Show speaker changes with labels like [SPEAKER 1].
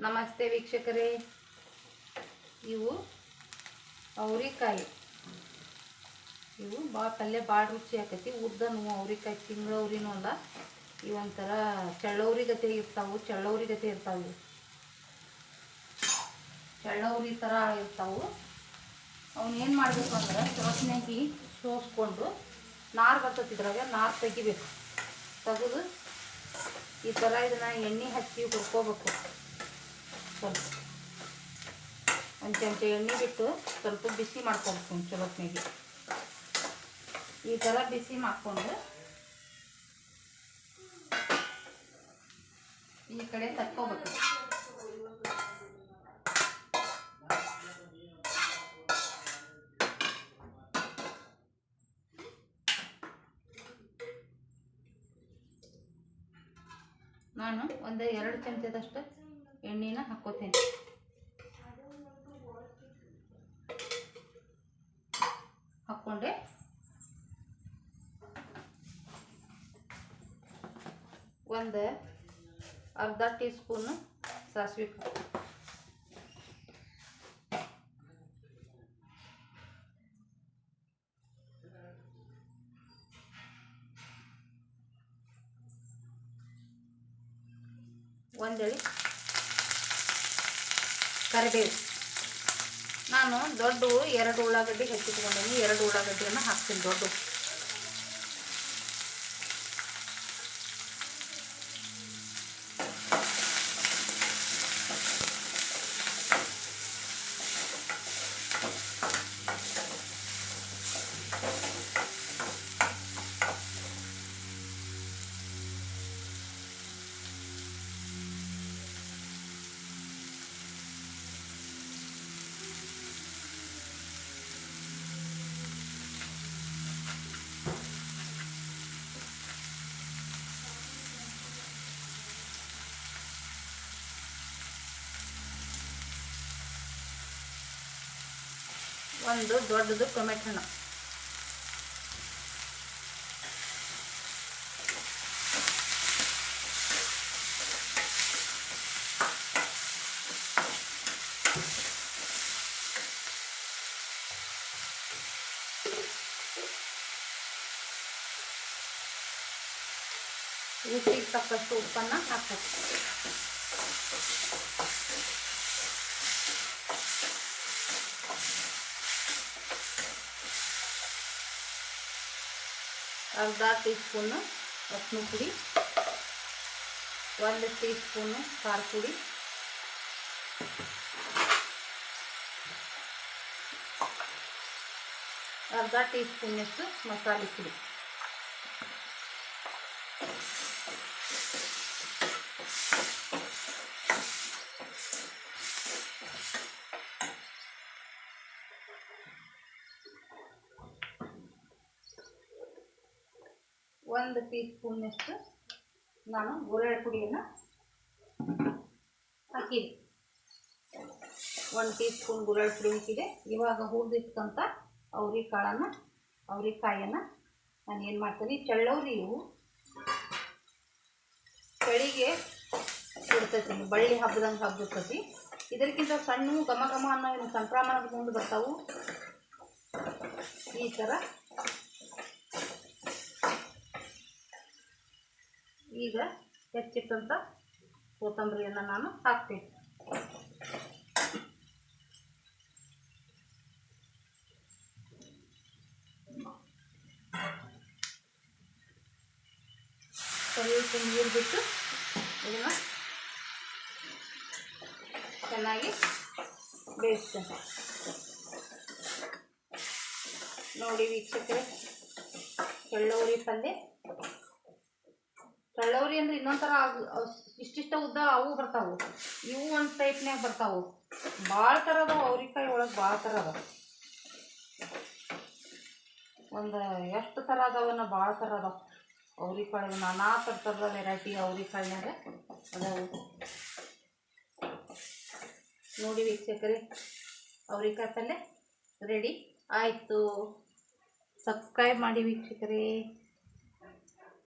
[SPEAKER 1] ನಮಸ್ತೆ ವೀಕ್ಷಕರೇ. ಇವು ಅವ್ರಿಕಾಯಿ. ಇವು ಪಲ್ಯ ಭಾಳ ರುಚಿ ಆಕೈತಿ. ಉದ್ದನು ಅವ್ರಿಕಾಯಿ ತಿಂಗಳವ್ರಿನೂ ಅಲ್ಲ. ಇವೊಂಥರ ಚಳ್ಳವ್ರಿ ಗತೆ ಇರ್ತಾವೆ. ಇವು ಚಳ್ಳವ್ರಿ ಥರ ಇರ್ತಾವೆ. ಅವನ್ನೇನು ಮಾಡಬೇಕು ಅಂದ್ರೆ ಚೊಸ್ನಾಗಿ ಸೋಸ್ಕೊಂಡು ನಾರು ಬರ್ತತಿದ್ರಾಗ ನಾರು ತೆಗಿಬೇಕು. ತೆಗೆದು ಈ ಥರ ಇದನ್ನು ಎಣ್ಣೆ ಹಚ್ಚಿ ಹುರ್ಕೋಬೇಕು. ಸ್ವಲ್ಪ ಒಂದು ಚಮಚ ಎಣ್ಣೆ ಬಿಟ್ಟು ಸ್ವಲ್ಪ ಬಿಸಿ ಮಾಡ್ಕೊಬೇಕು. ಚೊಲೋತ್ನಾಗಿ ಈ ಥರ ಬಿಸಿ ಮಾಡಿಕೊಂಡು ಈ ಕಡೆ ತಕ್ಕೋಬೇಕು. ನಾನು ಒಂದು 2 ಚಮಚದಷ್ಟು ಎಣ್ಣೆನ ಹಾಕ್ಕೋತೇನೆ. ಹಾಕ್ಕೊಂಡೆ ಒಂದು ಅರ್ಧ ಟೀ ಸ್ಪೂನ್ ಸಾಸಿವೆ, ಒಂದೆಳೆ ಕರಿಬೇವು. ನಾನು ದೊಡ್ಡ 2 ಉಳ್ಳಾಗಡ್ಡಿ ಹೆಚ್ಚಿಟ್ಕೊಂಡೀನಿ. 2 ಉಳ್ಳಾಗಡ್ಡಿಯನ್ನು ಹಾಕ್ತೀನಿ. ದೊಡ್ಡ ಒಂದು ದೊಡ್ಡದು ಟೊಮೆಟೊ ಹಣ್ಣು, ರುಚಿಗೆ ತಕ್ಕಷ್ಟು ಉಪ್ಪನ್ನು ಹಾಕಬೇಕು. ಅರ್ಧ ಟೀ ಸ್ಪೂನು ಅರಿಶಿನ ಪುಡಿ, 1 ಟೀ ಸ್ಪೂನು ಖಾರ ಪುಡಿ, ಅರ್ಧ ಟೀ ಸ್ಪೂನಷ್ಟು ಮಸಾಲೆ ಪುಡಿ. ಒಂದು ಟೀ ಸ್ಪೂನಷ್ಟು ನಾನು ಗುರೆಳ್ಳು ಪುಡಿಯನ್ನು ಹಾಕಿದೆ. 1 ಟೀ ಸ್ಪೂನ್ ಗುರೆಳ್ಳು ಪುಡಿ ಹಾಕಿದೆ. ಇವಾಗ ಹುರಿದಿಟ್ಟಂಥ ಅವ್ರಿಕಾಯನ್ನು ನಾನು ಏನು ಮಾಡ್ತೀನಿ, ಚಳ್ಳವ್ರಿ ಇವು ಚಳಿಗೆ ಇರ್ತೈತಿ, ಬಳ್ಳಿ ಹಬ್ಬದಂಗೆ ಹಬ್ಬಿರ್ತೈತಿ. ಇದಕ್ಕಿಂತ ಸಣ್ಣ ಘಮ ಘಮ ಅನ್ನೋ ಸಂಕ್ರಮಣದ ಮುಂದೆ ಬರ್ತಾವು. ಈ ಥರ ಈಗ ಹೆಚ್ಚಿಟ್ಟಂಥ ಕೊತ್ತಂಬರಿಯನ್ನು ನಾನು ಹಾಕ್ತೀನಿ. ಸ್ವಲ್ಪ ನೀರು ಬಿಟ್ಟು ಇದನ್ನು ಚೆನ್ನಾಗಿ ಬೇಯಿಸ್ತೇನೆ. ನೋಡಿ ವೀಕ್ಷಕರೇ, ಚಳ್ಳವ್ರಿ ಪಲ್ಯ. ಚಳ್ಳವ್ರಿ ಅಂದ್ರೆ ಇನ್ನೊಂಥರ ಇಷ್ಟಿಷ್ಟ ಉದ್ದ ಅವು ಬರ್ತಾವು. ಇವು ಒಂದು ಟೈಪ್ನ್ಯಾಗ ಬರ್ತಾವು. ಭಾಳ ಥರ ಅದಾವ ಅವ್ರಿಕಾಯಿ ಒಳಗೆ, ಭಾಳ ಥರ ಅದಾವ. ಒಂದು ಎಷ್ಟು ಥರ ಅದಾವನ್ನ ಭಾಳ ಥರ ಅದಾವ ಅವ್ರಿಕಾಯಿ. ನಾನಾ ಥರದ ವೆರೈಟಿ ಅವ್ರಿಕಾಯಿನಾಗ ಅದಾವು. ನೋಡಿ ವೀಕ್ಷಕರೇ, ಅವ್ರಿಕಾಯಿ ಪಲ್ಯ ರೆಡಿ ಆಯಿತು. ಸಬ್ಸ್ಕ್ರೈಬ್ ಮಾಡಿ ವೀಕ್ಷಕರೇ.